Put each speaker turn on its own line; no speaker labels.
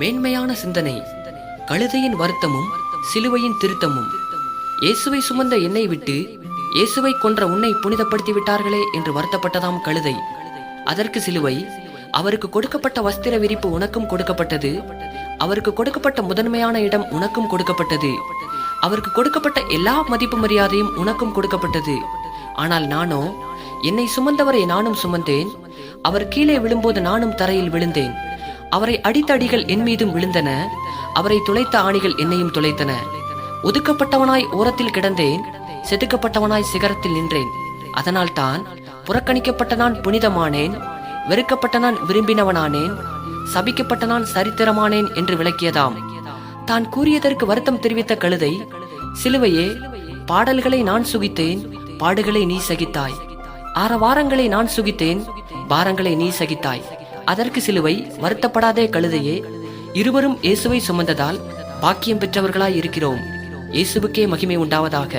மேன்மையான சிந்தனை. கழுதையின் வருத்தமும் சிலுவையின் திருத்தமும். இயேசுவை சுமந்த என்னை விட்டு இயேசுவை கொன்ற உன்னை புனிதப்படுத்தி விட்டார்களே என்று வருத்தப்பட்டதாம் கழுதை. அதற்கு சிலுவை, அவருக்கு கொடுக்கப்பட்ட வஸ்திர விரிப்பு உனக்கும் கொடுக்கப்பட்டது, அவருக்கு கொடுக்கப்பட்ட முதன்மையான இடம் உனக்கும் கொடுக்கப்பட்டது, அவருக்கு கொடுக்கப்பட்ட எல்லா மதிப்பு மரியாதையும் உனக்கும் கொடுக்கப்பட்டது. ஆனால் நானோ, என்னை சுமந்தவரை நானும் சுமந்தேன், அவர் கீழே விழும்போது நானும் தரையில் விழுந்தேன். அவரை அடித்த அடிகள் என் மீதும் விழுந்தன, அவரை துளைத்த ஆணிகள் என்னையும் துளைத்தன. ஒதுக்கப்பட்டவனாய் ஓரத்தில் கிடந்தேன், செதுக்கப்பட்டவனாய் சிகரத்தில் நின்றேன். அதனால் தான் புறக்கணிக்கப்பட்ட நான் புனிதமானேன், வெறுக்கப்பட்ட நான் விரும்பினவனானேன், சபிக்கப்பட்ட நான் சரித்திரமானேன் என்று விளக்கியதாம். தான் கூறியதற்கு வருத்தம் தெரிவித்த கழுதை, சிலுவையே, பாடல்களை நான் சுகித்தேன், பாடுகளை நீ சகித்தாய். ஆரவாரங்களை நான் சுகித்தேன், பாரங்களை நீ சகித்தாய். அதற்கு சிலுவை, வருத்தப்படாதே கழுதையே, இருவரும் இயேசுவை சுமந்ததால் பாக்கியம் பெற்றவர்களாய் இருக்கிறோம். இயேசுவுக்கே மகிமை உண்டாவதாக.